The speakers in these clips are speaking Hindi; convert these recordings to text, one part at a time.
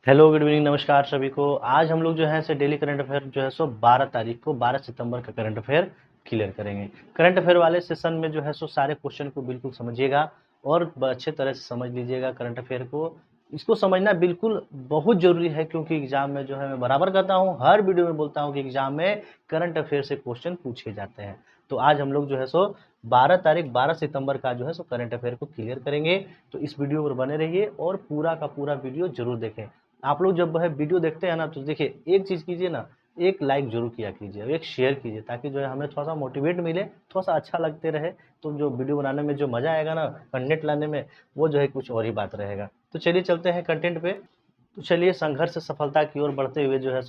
हेलो गुड इवनिंग नमस्कार सभी को। आज हम लोग जो है डेली करंट अफेयर जो है 12 तारीख को 12 सितंबर का करंट अफेयर क्लियर करेंगे। करंट अफेयर वाले सेशन में जो है सारे क्वेश्चन को बिल्कुल समझिएगा और अच्छे तरह से समझ लीजिएगा करंट अफेयर को। इसको समझना बिल्कुल बहुत जरूरी है क्योंकि एग्जाम में जो है मैं बराबर कहता हूँ, हर वीडियो में बोलता हूँ कि एग्जाम में करंट अफेयर से क्वेश्चन पूछे जाते हैं। तो आज हम लोग जो है 12 सितंबर का जो है करंट अफेयर को क्लियर करेंगे। तो इस वीडियो पर बने रहिए और पूरा का पूरा वीडियो जरूर देखें। आप लोग जब है वीडियो देखते हैं ना तो देखिए एक चीज़ कीजिए ना, एक लाइक जरूर किया कीजिए, एक शेयर कीजिए ताकि जो है हमें थोड़ा सा मोटिवेट मिले, थोड़ा सा अच्छा लगते रहे। तो जो वीडियो बनाने में जो मज़ा आएगा ना, कंटेंट लाने में, वो जो है कुछ और ही बात रहेगा। तो चलिए चलते हैं कंटेंट पे। तो चलिए संघर्ष से सफलता की ओर बढ़ते हुए जो है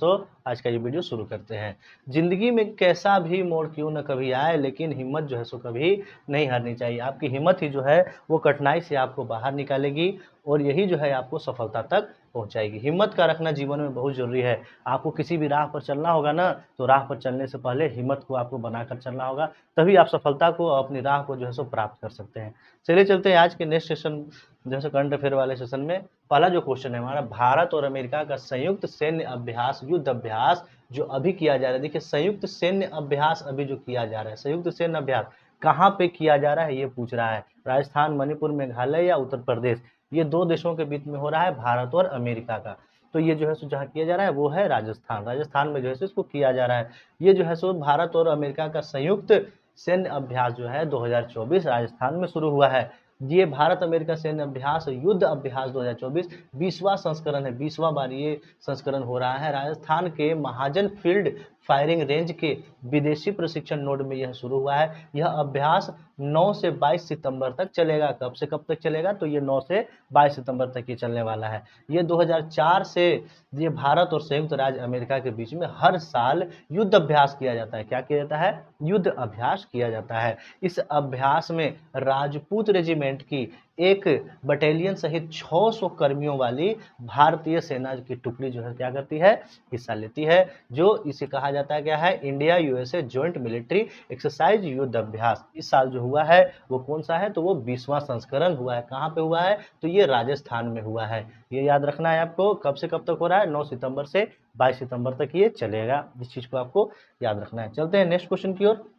आज का ये वीडियो शुरू करते हैं। जिंदगी में कैसा भी मोड़ क्यों न कभी आए, लेकिन हिम्मत जो है कभी नहीं हारनी चाहिए। आपकी हिम्मत ही जो है वो कठिनाई से आपको बाहर निकालेगी और यही जो है आपको सफलता तक पहुंचाएगी। हिम्मत का रखना जीवन में बहुत जरूरी है। आपको किसी भी राह पर चलना होगा ना, तो राह पर चलने से पहले हिम्मत को आपको बनाकर चलना होगा, तभी आप सफलता को, अपनी राह को जो है प्राप्त कर सकते हैं। चलिए चलते हैं आज के नेक्स्ट सेशन जो है करंट अफेयर वाले सेशन में। पहला जो क्वेश्चन है हमारा, भारत और अमेरिका का संयुक्त सैन्य अभ्यास, युद्ध अभ्यास जो अभी किया जा रहा है। देखिए संयुक्त सैन्य अभ्यास अभी जो किया जा रहा है, संयुक्त सैन्य अभ्यास कहाँ पे किया जा रहा है ये पूछ रहा है। राजस्थान, मणिपुर, मेघालय या उत्तर प्रदेश, ये दो देशों के बीच में हो रहा है, भारत और अमेरिका का। तो ये जो है जहाँ किया जा रहा है वो है राजस्थान। राजस्थान में जो है इसको किया जा रहा है। ये जो है भारत और अमेरिका का संयुक्त सैन्य अभ्यास जो है 2024 राजस्थान में शुरू हुआ है। ये भारत अमेरिका सैन्य अभ्यास, युद्ध अभ्यास 2024 20वां संस्करण है। 20वां बार ये संस्करण हो रहा है। राजस्थान के महाजन फील्ड फायरिंग रेंज के विदेशी प्रशिक्षण नोड में यह शुरू हुआ है। यह अभ्यास 9 से 22 सितंबर तक चलेगा। कब से कब तक चलेगा? तो ये 9 से 22 सितंबर तक ये चलने वाला है। ये 2004 से ये भारत और संयुक्त राज्य अमेरिका के बीच में हर साल युद्ध अभ्यास किया जाता है। क्या किया जाता है? युद्ध अभ्यास किया जाता है। इस अभ्यास में राजपूत रेजिमेंट की एक बटालियन सहित 600 कर्मियों वाली भारतीय सेना की टुकड़ी जो है क्या करती है? हिस्सा लेती है। जो इसे कहा जाता है क्या है? India USA joint military exercise युद्ध अभ्यास। इस साल जो हुआ है वो कौन सा है? तो वो 20वां संस्करण हुआ है। कहाँ पे हुआ है? तो ये राजस्थान में हुआ है। ये याद रखना है आपको। कब से कब तक हो रहा है? 9 सितंबर से 22 सितंबर तक ये चलेगा। इस चीज को आपको याद रखना है। चलते हैं नेक्स्ट क्वेश्चन की ओर।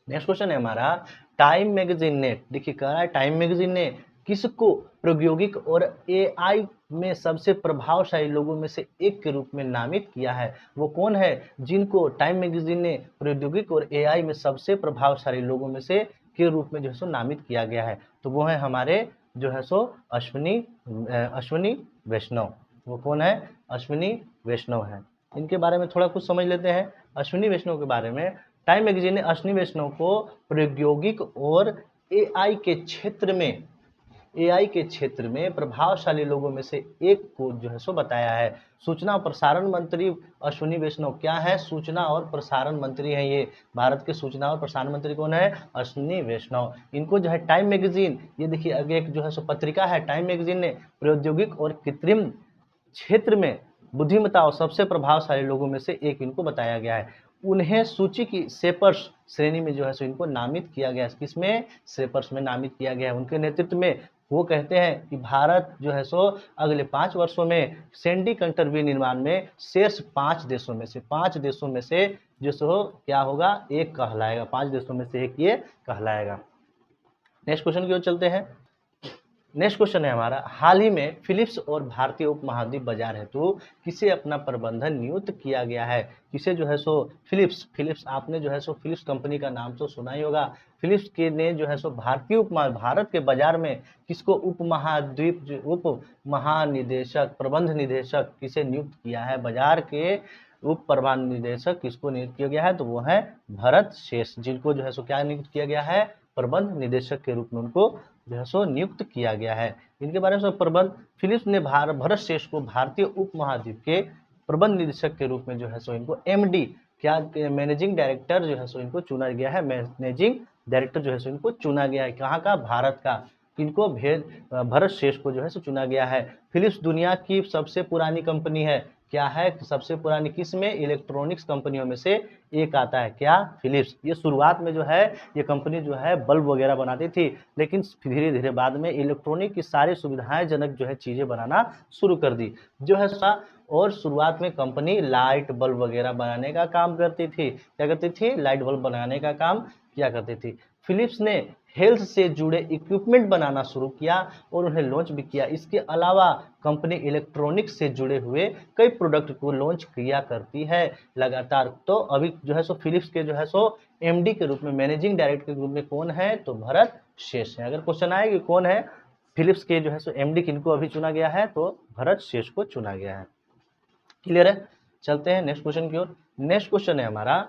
नेक्स्ट क्वेश्चन है हमारा, टाइम मैगजीन ने, देखिए कह रहा है टाइम मैगजीन ने किसको प्रौद्योगिक और एआई में सबसे प्रभावशाली लोगों में से एक के रूप में नामित किया है? वो कौन है जिनको टाइम मैगजीन ने प्रौद्योगिक और एआई में सबसे प्रभावशाली लोगों में से के रूप में जो है नामित किया गया है? तो वो है हमारे जो है अश्विनी वैष्णव। वो कौन है? अश्विनी वैष्णव है। इनके बारे में थोड़ा कुछ समझ लेते हैं। अश्विनी वैष्णव के बारे में, टाइम मैगजीन ने अश्विनी वैष्णव को प्रौद्योगिक और एआई के क्षेत्र में प्रभावशाली लोगों में से एक को जो है बताया है। सूचना और प्रसारण मंत्री अश्विनी वैष्णव क्या है? सूचना और प्रसारण मंत्री हैं ये। भारत के सूचना और प्रसारण मंत्री कौन है? अश्विनी वैष्णव। इनको जो है टाइम मैगजीन, ये देखिए आगे एक जो है पत्रिका है, टाइम मैगजीन ने प्रौद्योगिक और कृत्रिम क्षेत्र में बुद्धिमत्ता और सबसे प्रभावशाली लोगों में से एक इनको बताया गया है। उन्हें सूची की सेपर्स श्रेणी में जो है इनको नामित किया गया है। किसमें? सेपर्स में नामित किया गया है। उनके नेतृत्व में वो कहते हैं कि भारत जो है अगले 5 वर्षों में सेमीकंडक्टर विनिर्माण में शीर्ष 5 देशों में से जो क्या होगा? एक कहलाएगा। 5 देशों में से एक ये कहलाएगा। नेक्स्ट क्वेश्चन की ओर चलते हैं। नेक्स्ट क्वेश्चन है हमारा, हाल ही में फिलिप्स और भारतीय उपमहाद्वीप बाजार हेतु किसे अपना प्रबंधन नियुक्त किया गया है? किसे जो है फिलिप्स आपने जो है फिलिप्स कंपनी का नाम तो सुना ही होगा। फिलिप्स के ने जो है भारत के बाजार में किसको उप महानिदेशक, प्रबंध निदेशक किसे नियुक्त किया है? बाजार के उप प्रबंध निदेशक किसको नियुक्त किया गया है? तो वो है भरत शेष, जिनको जो है क्या नियुक्त किया गया है? प्रबंध निदेशक के रूप में उनको जो है नियुक्त किया गया है। इनके बारे में प्रबंध, फिलिप्स ने भरत शेष को भारतीय उपमहाद्वीप के प्रबंध निदेशक के रूप में जो है इनको एमडी, क्या मैनेजिंग डायरेक्टर जो है इनको चुना गया है। मैनेजिंग डायरेक्टर जो है इनको चुना गया है। कहाँ का? भारत का। इनको भरत शेष को जो है चुना गया है। फिलिप्स दुनिया की सबसे पुरानी कंपनी है। क्या है, सबसे पुरानी किस में, इलेक्ट्रॉनिक्स कंपनियों में से एक आता है, क्या, फिलिप्स। ये शुरुआत में जो है ये कंपनी जो है बल्ब वगैरह बनाती थी, लेकिन धीरे धीरे बाद में इलेक्ट्रॉनिक की सारी सुविधाएं जनक जो है चीजें बनाना शुरू कर दी जो है। और शुरुआत में कंपनी लाइट बल्ब वगैरह बनाने का काम करती थी, क्या करती थी, लाइट बल्ब बनाने का काम किया करती थी। फिलिप्स ने हेल्थ से जुड़े इक्विपमेंट बनाना शुरू किया और उन्हें लॉन्च भी किया। इसके अलावा कंपनी इलेक्ट्रॉनिक्स से जुड़े हुए कई प्रोडक्ट को लॉन्च किया करती है लगातार। तो अभी जो है सो फिलिप्स के जो है सो एमडी के रूप में, मैनेजिंग डायरेक्टर के रूप में कौन है, तो भरत शेष है। अगर क्वेश्चन आए कि कौन है फिलिप्स के जो है सो एमडी, किनको अभी चुना गया है, तो भरत शेष को चुना गया है। क्लियर है, चलते हैं नेक्स्ट क्वेश्चन की ओर। नेक्स्ट क्वेश्चन है हमारा,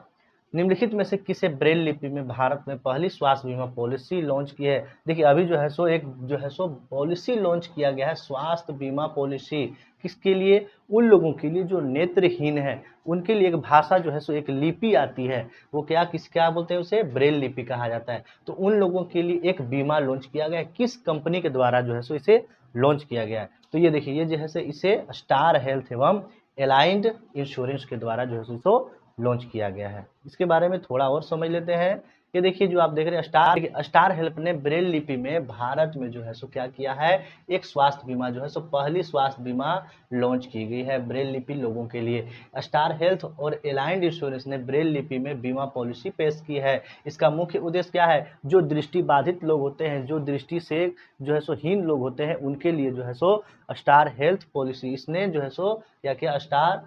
निम्नलिखित में से किसे ब्रेल लिपि में भारत में पहली स्वास्थ्य बीमा पॉलिसी लॉन्च की है। देखिए अभी जो है सो एक जो है सो पॉलिसी लॉन्च किया गया है, स्वास्थ्य बीमा पॉलिसी। किसके लिए, उन लोगों के लिए जो नेत्रहीन है, उनके लिए एक भाषा जो है सो एक लिपि आती है, वो क्या बोलते हैं उसे, ब्रेल लिपि कहा जाता है। तो उन लोगों के लिए एक बीमा लॉन्च किया गया है, किस कंपनी के द्वारा जो है सो इसे लॉन्च किया गया है। तो ये देखिए, ये जो है इसे स्टार हेल्थ एवं एलाइंड इंश्योरेंस के द्वारा जो है सो लॉन्च किया गया है। इसके बारे में थोड़ा और समझ लेते हैं। ये देखिए जो आप देख रहे हैं स्टार हेल्थ ने ब्रेल लिपि में भारत में जो है सो क्या किया है, एक स्वास्थ्य बीमा जो है सो पहली स्वास्थ्य बीमा लॉन्च की गई है ब्रेल लिपि लोगों के लिए। स्टार हेल्थ और एलाइंड इंश्योरेंस ने ब्रेल लिपि में बीमा पॉलिसी पेश की है। इसका मुख्य उद्देश्य क्या है, जो दृष्टि बाधित लोग होते हैं, जो दृष्टि से जो है सो हीन लोग होते हैं, उनके लिए जो है सो स्टार हेल्थ पॉलिसी, इसने जो है सो क्या किया, स्टार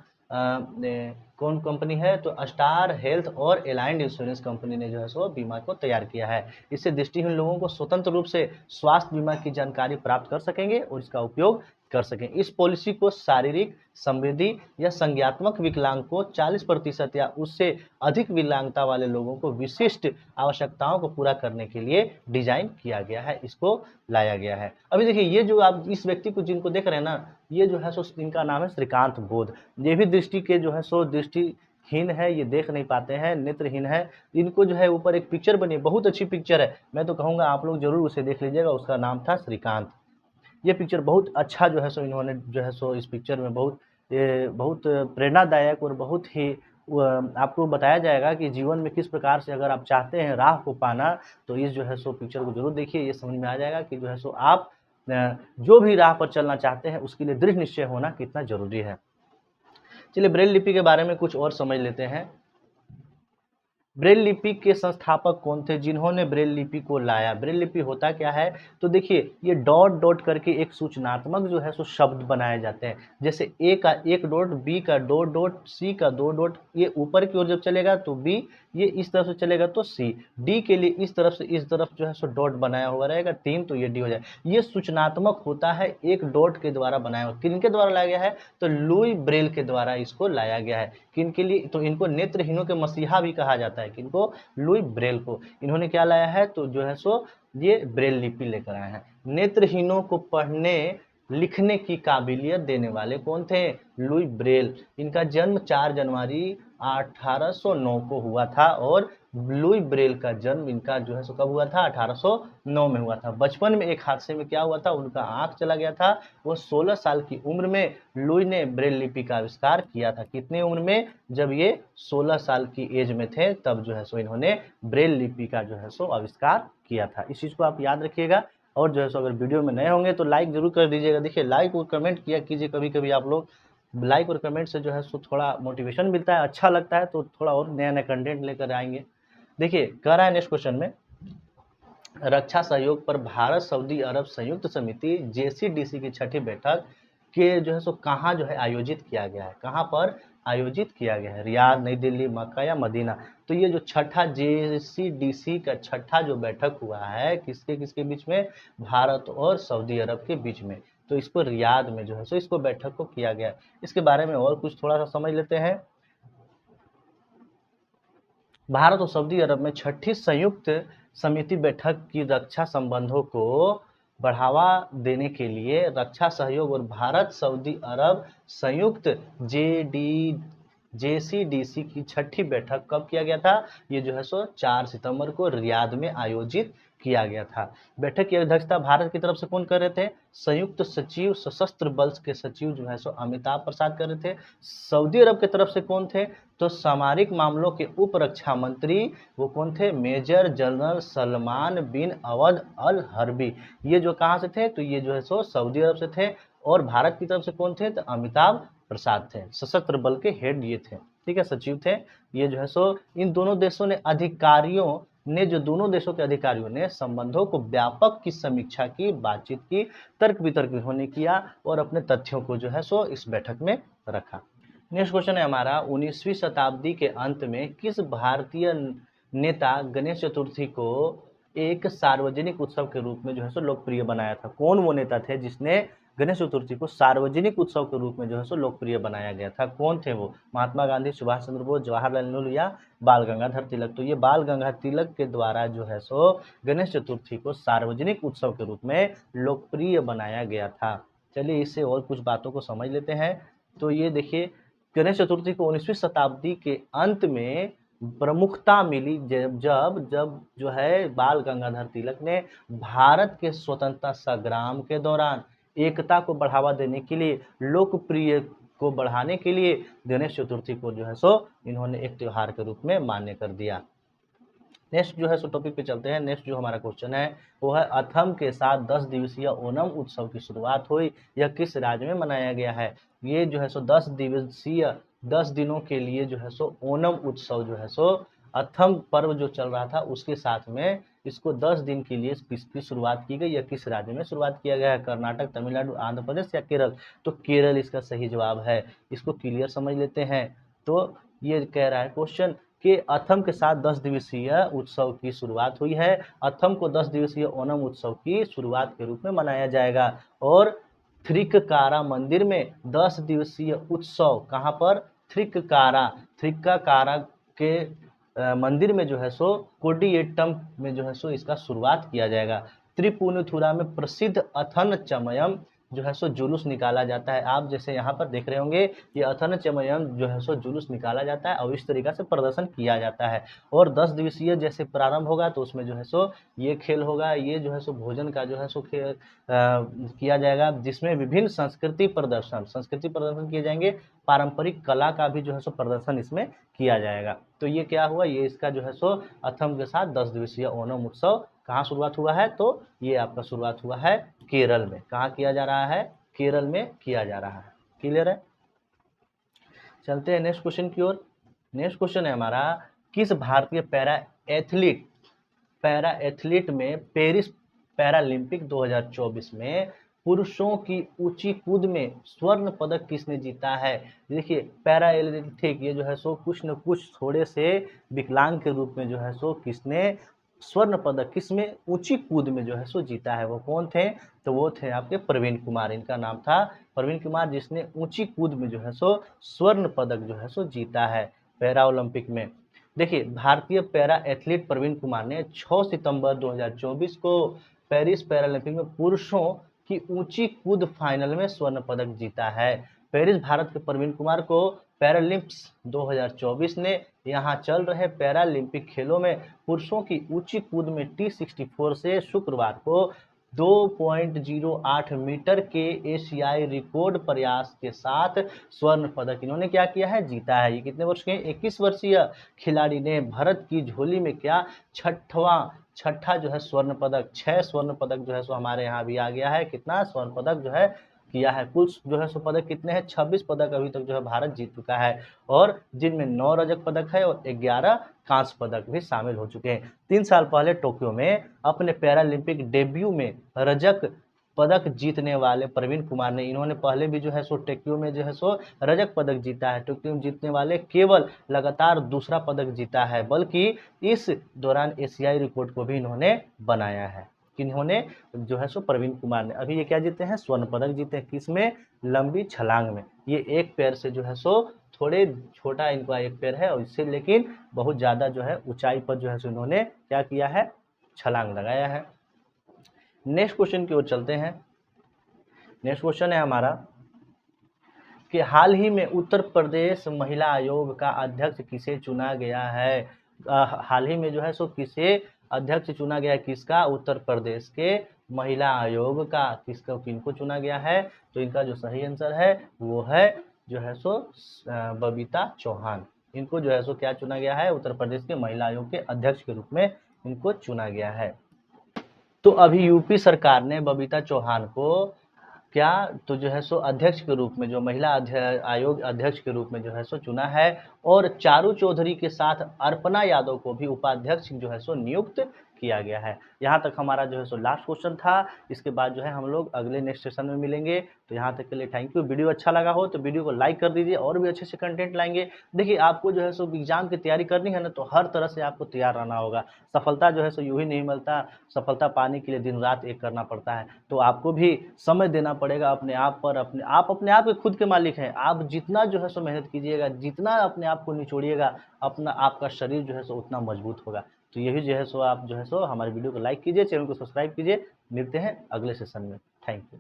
कौन कंपनी है, तो स्टार हेल्थ और एलाइंड इंश्योरेंस कंपनी ने जो है सो बीमा को तैयार किया है। इससे दृष्टिहीन लोगों को स्वतंत्र रूप से स्वास्थ्य बीमा की जानकारी प्राप्त कर सकेंगे और इसका उपयोग कर सकें। इस पॉलिसी को शारीरिक, समृद्धि या संज्ञात्मक विकलांग को 40% या उससे अधिक विकलांगता वाले लोगों को विशिष्ट आवश्यकताओं को पूरा करने के लिए डिजाइन किया गया है, इसको लाया गया है। अभी देखिए ये जो आप इस व्यक्ति को जिनको देख रहे हैं ना, ये जो है सो इनका नाम है श्रीकांत बोध। ये भी दृष्टि के जो है सो दृष्टिहीन है, ये देख नहीं पाते हैं, नेत्रहीन है। इनको जो है ऊपर एक पिक्चर बनी, बहुत अच्छी पिक्चर है, मैं तो कहूँगा आप लोग जरूर उसे देख लीजिएगा। उसका नाम था श्रीकांत। ये पिक्चर बहुत अच्छा जो है सो इन्होंने जो है सो इस पिक्चर में बहुत प्रेरणादायक और बहुत ही आपको बताया जाएगा कि जीवन में किस प्रकार से अगर आप चाहते हैं राह को पाना, तो इस जो है सो पिक्चर को जरूर देखिए। ये समझ में आ जाएगा कि जो है सो आप जो भी राह पर चलना चाहते हैं उसके लिए दृढ़ निश्चय होना कितना जरूरी है। चलिए ब्रेल लिपि के बारे में कुछ और समझ लेते हैं। ब्रेल लिपि के संस्थापक कौन थे, जिन्होंने ब्रेल लिपि को लाया। ब्रेल लिपि होता क्या है, तो देखिए ये डॉट डॉट करके एक सूचनात्मक जो है सो शब्द बनाए जाते हैं। जैसे ए का एक डॉट, बी का दो डॉट, सी का दो डॉट, ये ऊपर की ओर जब चलेगा तो बी, ये इस तरफ से चलेगा तो सी, डी के लिए इस तरफ से इस तरफ जो है सो डॉट बनाया हुआ रहेगा 3, तो ये डी हो जाए। ये सूचनात्मक होता है, एक डॉट के द्वारा बनाया हुआ। किनके द्वारा लाया गया है, तो लुई ब्रेल के द्वारा इसको लाया गया है। किनके लिए, तो इनको नेत्रहीनों के मसीहा भी कहा जाता है। किनको, लुई ब्रेल को। इन्होंने क्या लाया है, तो जो है सो ये ब्रेल लिपि लेकर आए हैं। नेत्रहीनों को पढ़ने लिखने की काबिलियत देने वाले कौन थे, लुई ब्रेल। इनका जन्म 4 जनवरी 1809 को हुआ था और लुई ब्रेल का जन्म इनका जो है सो कब हुआ था, 1809 में हुआ था। बचपन में एक हादसे में क्या हुआ था, उनका आंख चला गया था। वो 16 साल की उम्र में लुई ने ब्रेल लिपि का आविष्कार किया था। कितनी उम्र में, जब ये 16 साल की एज में थे, तब जो है सो इन्होंने ब्रेल लिपि का जो है सो आविष्कार किया था। इस चीज को आप याद रखिएगा। और जो है सो अगर वीडियो में नए होंगे तो लाइक जरूर कर दीजिएगा। देखिए लाइक और कमेंट किया कीजिए, कभी कभी आप लोग लाइक और कमेंट से जो है सो थोड़ा मोटिवेशन मिलता है, अच्छा लगता है, तो थोड़ा और नया नया कंटेंट लेकर आएंगे। देखिए कह रहा है नेक्स्ट क्वेश्चन में, रक्षा सहयोग पर भारत सऊदी अरब संयुक्त समिति JCDC की 6ठी बैठक के जो है सो कहाँ जो है आयोजित किया गया है, कहाँ पर आयोजित किया गया है, रियाद, नई दिल्ली, मक्का या मदीना। तो ये जो छठा JCDC का छठा जो बैठक हुआ है, किसके किसके बीच में, भारत और सऊदी अरब के बीच में। तो इसको रियाद में जो है सो इसको बैठक को किया गया। इसके बारे में और कुछ थोड़ा सा समझ लेते हैं। भारत और सऊदी अरब में 6ठी संयुक्त समिति बैठक की रक्षा संबंधों को बढ़ावा देने के लिए रक्षा सहयोग और भारत सऊदी अरब संयुक्त JCDC की 6ठी बैठक कब किया गया था, ये जो है सो 4 सितंबर को रियाद में आयोजित किया गया था। बैठक की अध्यक्षता भारत की तरफ से कौन कर रहे थे? संयुक्त सचिव सशस्त्र बल के सचिव जो है सो अमिताभ प्रसाद कर रहे थे। सऊदी अरब की तरफ से कौन थे? तो सामरिक मामलों के उप रक्षा मंत्री वो कौन थे? मेजर जनरल सलमान बिन अवद अल हर्बी। ये जो कहाँ से थे? तो ये जो है सो सऊदी अरब से थे। और भारत की तरफ से कौन थे? तो अमिताभ प्रसाद थे। सशस्त्र बल के हेड ये थे, ठीक है, सचिव थे ये जो है सो। इन दोनों देशों ने अधिकारियों ने जो दोनों देशों के अधिकारियों ने संबंधों को व्यापक की समीक्षा की, बातचीत की, तर्क वितर्क उन्होंने किया और अपने तथ्यों को जो है सो इस बैठक में रखा। नेक्स्ट क्वेश्चन है हमारा, 19वीं शताब्दी के अंत में किस भारतीय नेता गणेश चतुर्थी को एक सार्वजनिक उत्सव के रूप में जो है सो लोकप्रिय बनाया था? कौन वो नेता थे जिसने गणेश चतुर्थी को सार्वजनिक उत्सव के रूप में जो है सो लोकप्रिय बनाया गया था? कौन थे वो? महात्मा गांधी, सुभाष चंद्र बोस, जवाहरलाल नेहरू या बाल गंगाधर तिलक? तो ये बाल गंगाधर तिलक के द्वारा जो है सो गणेश चतुर्थी को सार्वजनिक उत्सव के रूप में लोकप्रिय बनाया गया था। चलिए इससे और कुछ बातों को समझ लेते हैं। तो ये देखिए, गणेश चतुर्थी को 19वीं शताब्दी के अंत में प्रमुखता मिली जब जब जब जो है बाल गंगाधर तिलक ने भारत के स्वतंत्रता संग्राम के दौरान एकता को बढ़ावा देने के लिए, लोकप्रिय को बढ़ाने के लिए गणेश चतुर्थी को जो है सो इन्होंने एक त्योहार के रूप में मान्य कर दिया। नेक्स्ट जो है सो टॉपिक पे चलते हैं। नेक्स्ट जो हमारा क्वेश्चन है वो है, अथम के साथ 10 दिवसीय ओणम उत्सव की शुरुआत हुई, यह किस राज्य में मनाया गया है? ये जो है सो 10 दिवसीय 10 दिनों के लिए जो है सो ओणम उत्सव जो है सो अथम पर्व जो चल रहा था उसके साथ में इसको 10 दिन के लिए इसकी शुरुआत की गई। या किस राज्य में शुरुआत किया गया है? कर्नाटक, तमिलनाडु, आंध्र प्रदेश या केरल? तो केरल इसका सही जवाब है। इसको क्लियर समझ लेते हैं। तो ये कह रहा है क्वेश्चन कि अथम के साथ 10 दिवसीय उत्सव की शुरुआत हुई है। अथम को 10 दिवसीय ओणम उत्सव की शुरुआत के रूप में मनाया जाएगा। और थ्रिक्कारा मंदिर में 10 दिवसीय उत्सव, कहाँ पर? थ्रिक्कारा के मंदिर में जो है सो कोडियेट्टम में जो है सो इसका शुरुआत किया जाएगा। त्रिपुनिथुरा में प्रसिद्ध अथन चमयम जो है सो जुलूस निकाला जाता है। आप जैसे यहाँ पर देख रहे होंगे ये अथन चमयम जो है सो जुलूस निकाला जाता है और इस तरीका से प्रदर्शन किया जाता है। और 10 दिवसीय जैसे प्रारंभ होगा तो उसमें जो है सो ये खेल होगा, ये जो है सो भोजन का जो है सो खेल किया जाएगा, जिसमें विभिन्न संस्कृति प्रदर्शन किए जाएंगे। पारंपरिक कला का भी जो है सो प्रदर्शन इसमें किया जाएगा। तो ये क्या हुआ? ये इसका जो है सो अथम के साथ 10 दिवसीय ओणम उत्सव कहाँ शुरुआत हुआ है? तो ये आपका शुरुआत हुआ है केरल में। कहाँ किया जा रहा है? केरल में किया जा रहा है। क्लियर है? चलते हैं नेक्स्ट क्वेश्चन की ओर। नेक्स्ट क्वेश्चन है हमारा, किस भारतीय पैरा एथलीट में पेरिस पैरालंपिक 2024 में पुरुषों की ऊंची कूद में स्वर्ण पदक किसने जीता है? देखिए, पैरा एथलेटिक ये जो है सो कुछ न कुछ थोड़े से विकलांग के रूप में जो है सो किसने स्वर्ण पदक किसमें? ऊंची कूद में जो है सो जीता है। वो कौन थे? तो वो थे आपके प्रवीण कुमार। इनका नाम था प्रवीण कुमार, जिसने ऊंची कूद में जो है सो स्वर्ण पदक जो है सो जीता है पैरा ओलंपिक में। देखिए, भारतीय पैरा एथलीट प्रवीण कुमार ने 6 सितंबर 2024 को पेरिस पैरालंपिक में पुरुषों की ऊंची कूद फाइनल में स्वर्ण पदक जीता है। पेरिस भारत के प्रवीण कुमार को पैरालंपिक्स 2024 ने यहाँ चल रहे पैरालंपिक खेलों में पुरुषों की ऊंची कूद में T64 से शुक्रवार को 2.08 मीटर के एशियाई रिकॉर्ड प्रयास के साथ स्वर्ण पदक इन्होंने क्या किया है? जीता है। ये कितने वर्ष के? 21 वर्षीय खिलाड़ी ने भारत की झोली में क्या छठा जो है स्वर्ण पदक, 6 स्वर्ण पदक जो है सो हमारे यहाँ भी आ गया है। कितना स्वर्ण पदक जो है किया है? कुल जो है सो पदक कितने हैं? 26 पदक अभी तक जो है भारत जीत चुका है, और जिनमें 9 रजत पदक है और 11 कांस्य पदक भी शामिल हो चुके हैं। 3 साल पहले टोक्यो में अपने पैरालंपिक डेब्यू में रजत पदक जीतने वाले प्रवीण कुमार ने, इन्होंने पहले भी जो है सो टोक्यो में जो है सो रजत पदक जीता है। टोक्यो में जीतने वाले केवल लगातार दूसरा पदक जीता है, बल्कि इस दौरान एशियाई रिकॉर्ड को भी इन्होंने बनाया है। किन्होंने? जो है सो प्रवीण कुमार ने। अभी ये क्या जीते हैं? स्वर्ण पदक जीते हैं। किसमें? लंबी छलांग में। ये एक पैर से जो है सो थोड़े छोटा इनका एक पैर है और इससे लेकिन बहुत ज़्यादा जो है ऊंचाई पर जो है सो इन्होंने क्या किया है? छलांग लगाया है। नेक्स्ट क्वेश्चन की ओर चलते हैं। नेक्स्ट क्वेश्चन है हमारा कि हाल ही में उत्तर प्रदेश महिला आयोग का अध्यक्ष किसे चुना गया है? हाल ही में जो है सो किसे अध्यक्ष चुना गया है किसका, उत्तर प्रदेश के महिला आयोग का। किसको, किनको चुना गया है, तो इनका जो सही आंसर है वो है जो है सो बबीता चौहान। इनको जो है सो क्या चुना गया है, उत्तर प्रदेश के महिला आयोग के अध्यक्ष के रूप में इनको चुना गया है। तो अभी यूपी सरकार ने बबीता चौहान को क्या, तो जो है सो अध्यक्ष के रूप में, जो महिला आयोग अध्यक्ष के रूप में जो है सो चुना है, और चारू चौधरी के साथ अर्पणा यादव को भी उपाध्यक्ष जो है सो नियुक्त किया गया है। यहाँ तक हमारा जो है सो लास्ट क्वेश्चन था। इसके बाद जो है हम लोग अगले नेक्स्ट सेशन में मिलेंगे। तो यहाँ तक के लिए थैंक यू। वीडियो अच्छा लगा हो तो वीडियो को लाइक कर दीजिए, और भी अच्छे से कंटेंट लाएंगे। देखिए आपको जो है सो एग्जाम की तैयारी करनी है ना, तो हर तरह से आपको तैयार रहना होगा। सफलता जो है सो यूं ही नहीं मिलता, सफलता पाने के लिए दिन रात एक करना पड़ता है। तो आपको भी समय देना पड़ेगा अपने आप पर। अपने आप के खुद के मालिक हैं। आप जितना जो है सो मेहनत कीजिएगा, जितना अपने आप को निचोड़िएगा, अपना आपका शरीर जो है सो उतना मजबूत होगा। तो यही जो है सो आप जो है सो हमारे वीडियो को लाइक कीजिए, चैनल को सब्सक्राइब कीजिए। मिलते हैं अगले सेशन में। Thank you.